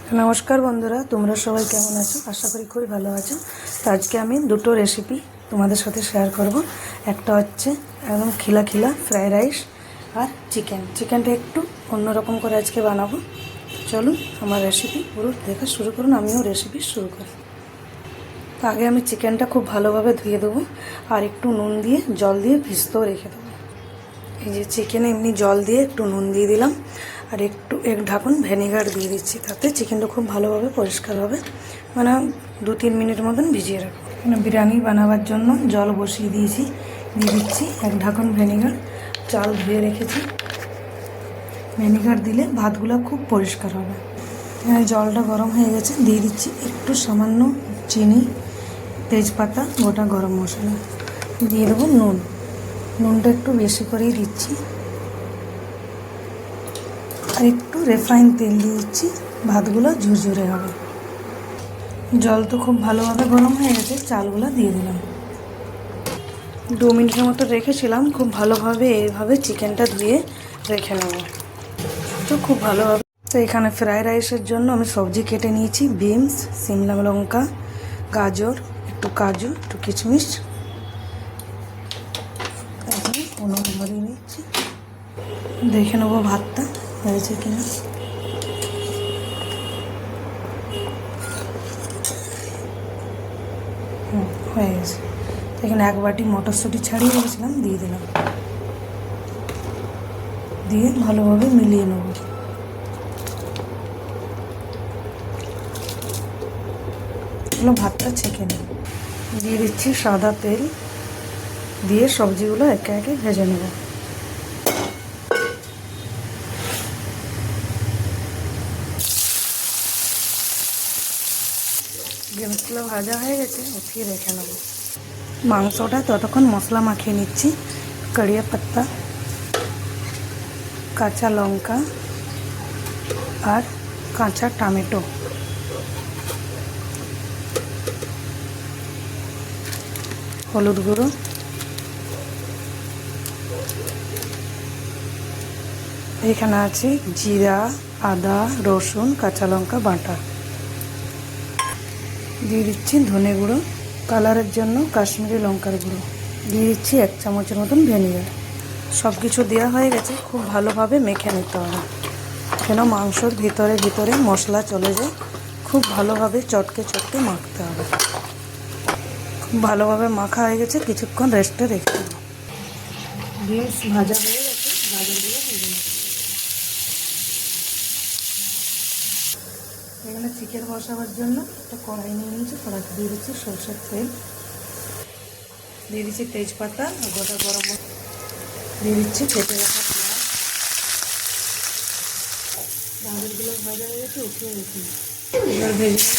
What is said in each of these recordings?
नमस्कार बंधुरा तुम्हारा सबाई केमन आछो आशा करी खूब भालो आछो। तो आज के आमी दुटो रेसिपि तुम्हादेर साथे शेयर करब। एकटा हच्छे एकदम खिला खिला फ्राई राइस और चिकेनटा एकटू अन्यरकम करे आज के बानाबो। चलुन आमार रेसिपि पुरो देखा शुरू करुन, आमिओ रेसिपि शुरू करी। तो आगे आमी चिकेनटा खूब भालोभाबे धुए देबो और एकटू नुन दिए जल दिए भिजतेও रेखे देबो। এই যে চিকেনে এমনি জল দিয়ে একটু নুন দিয়ে দিলাম আর একটু এক ঢাকন ভিনেগার দিয়ে দিচ্ছি, তাতে চিকেনটা খুব ভালোভাবে পরিষ্কার হবে। মানে 2-3 মিনিট মতন ভিজিয়ে রাখবো। এখানে বিরিয়ানি বানাবার জন্য জল বসিয়ে দিয়েছি, দিয়ে দিচ্ছি এক ঢাকন ভিনেগার। চাল ধুয়ে রেখেছি, ভিনেগার দিলে ভাতগুলো খুব পরিষ্কার হবে। এখানে জলটা গরম হয়ে গেছে, দিয়ে দিচ্ছি একটু সামান্য চিনি, তেজপাতা, গোটা গরম মশলা, দিয়ে দেবো নুন। নুনটা একটু বেশি করেই দিচ্ছি আর একটু রিফাইন তেল দিয়ে দিচ্ছি, ভাতগুলো ঝুরঝুরে হবে। জল তো খুব ভালোভাবে গরম হয়ে গেছে, চালগুলো দিয়ে দিলাম। 2 মিনিটের মতো রেখেছিলাম। খুব ভালোভাবে এইভাবে চিকেনটা ধুয়ে রেখে নেব তো খুব ভালোভাবে। তো এখানে ফ্রাই রাইসের জন্য আমি সবজি কেটে নিয়েছি, বিনস, শিমলা লঙ্কা, গাজর, একটু কাজু, একটু কিশমিশ। উনুন ভরিয়ে নিচ্ছি, দেখে নেবো ভাতটা হয়েছে কিনা। হয়ে গেছে। এখানে এক বাটি মটরশুঁটি ছাড়িয়ে রেখেছিলাম, দিয়ে দিলাম, দিয়ে ভালোভাবে মিলিয়ে নেব। এগুলো ভাতটা ছেঁকে নেব। দিয়ে দিচ্ছি সাদা তেল, দিয়ে সবজিগুলো একে একে ভেজে নেব। বিনসগুলো ভাজা হয়ে গেছে, উঠিয়ে রেখে নেব। মাংসটা ততক্ষণ মশলা মাখিয়ে নিচ্ছি। কারিয়া পাত্তা, কাঁচা লঙ্কা আর কাঁচা টমেটো, হলুদ গুঁড়ো, এখানে আছে জিরা, আদা, রসুন, কাঁচা লঙ্কা বাটা। দিয়ে দিচ্ছি ধনে গুঁড়ো, কালারের জন্য কাশ্মীরি লঙ্কার গুঁড়ো, দিয়ে দিচ্ছি 1 চামচের মতন ভিনেগার। সব কিছু দেওয়া হয়ে গেছে, খুব ভালোভাবে মেখে নিতে হবে কেন মাংসর ভিতরে ভিতরে মশলা চলে যায়। খুব ভালোভাবে চটকে চটকে মাখতে হবে। খুব ভালোভাবে মাখা হয়ে গেছে, কিছুক্ষণ রেস্টে রেখে দেবো। বেশ ভাজা হয়ে গেছে, গাজরগুলো ভেজে নেব। এখানে চিকেন বসাবার জন্য একটা কড়াই নিয়ে নিয়েছি, কড়াইতে দিয়ে দিচ্ছি সরষের তেল, দিয়ে দিচ্ছি তেজপাতা আর গোটা গরম মশলা, দিয়ে দিচ্ছি কেটে রাখা পেঁয়াজ। গাজরগুলো ভাজা হয়ে গেছে, উঠিয়ে রেখে এবার ভেজে নেব।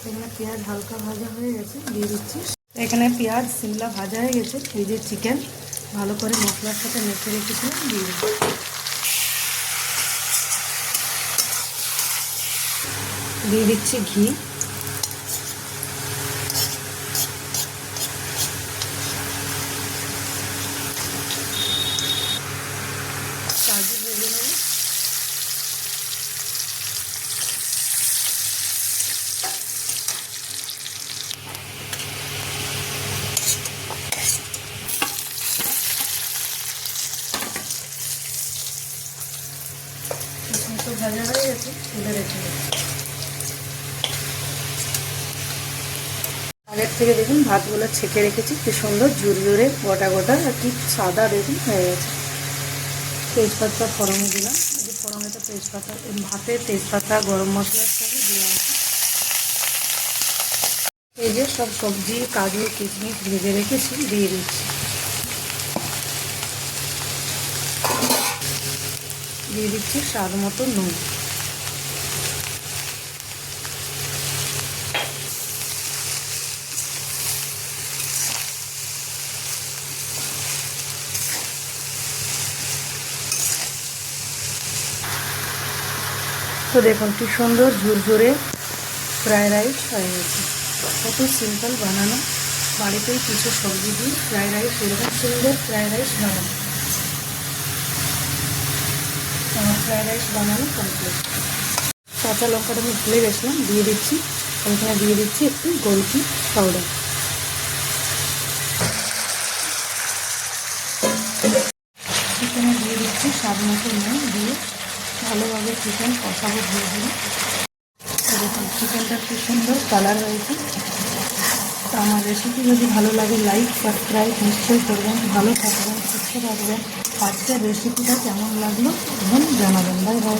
এখানে পেঁয়াজ হালকা ভাজা হয়ে গেছে, দিয়ে দিচ্ছি। এখানে পেঁয়াজ শিমলা ভাজা হয়ে গেছে, এই যে চিকেন ভালো করে মশলার সাথে মেখে রেখেছিলাম, দিয়ে দেবো। দিয়ে দিচ্ছি ঘি, কাজু ভেজে নেব, তো ভাজা হয়ে গেছে, তুলে রেখে দেবো। আগের থেকে দেখুন ভাতগুলো ছেঁকে রেখেছি, কি সুন্দর ঝুরঝুরে গোটা গোটা আর কি সাদা দেখুন হয়ে গেছে। তেজপাতা ফোড়নে দিলাম, এই যে ফোড়নেটা তেজপাতা, ভাতে তেজপাতা গরম মশলার সাথে দিয়ে আছে। এই যে সব সবজি কাজু কিশমিশ ভেজে রেখেছি, দিয়ে দিচ্ছি। দিয়ে দিচ্ছি স্বাদ মতো নুন। তো দেখুন কি সুন্দর ঝুরঝুরে ফ্রাই রাইস হয়ে গেছে। কত সিম্পল বানানো, বাড়িতেই কিছু সবজি দিয়ে ফ্রাই রাইস, এরকম সুন্দর ফ্রাই রাইস বানানো। ফ্রায়েড রাইস বানানো কমপ্লিট। কাঁচা লঙ্কাটা আমি ভুলে গেছিলাম, দিয়ে দিচ্ছি। এখানে দিয়ে দিচ্ছি একটু গোলকি পাউডার। চিকেনে দিয়ে দিচ্ছি স্বাদ মতো নুন, দিয়ে ভালোভাবে চিকেন কষাবো ধীরে ধীরে। দেখুন চিকেনটা খুব সুন্দর কালার হয়েছে। তো আমার রেসিপি যদি ভালো লাগে লাইক সাবস্ক্রাইব নিশ্চয়ই করবেন। ভালো থাকবেন, সুস্থ থাকবেন। আজকের রেসিপিটা কেমন লাগলো এখন জানাবেন। Bye bye.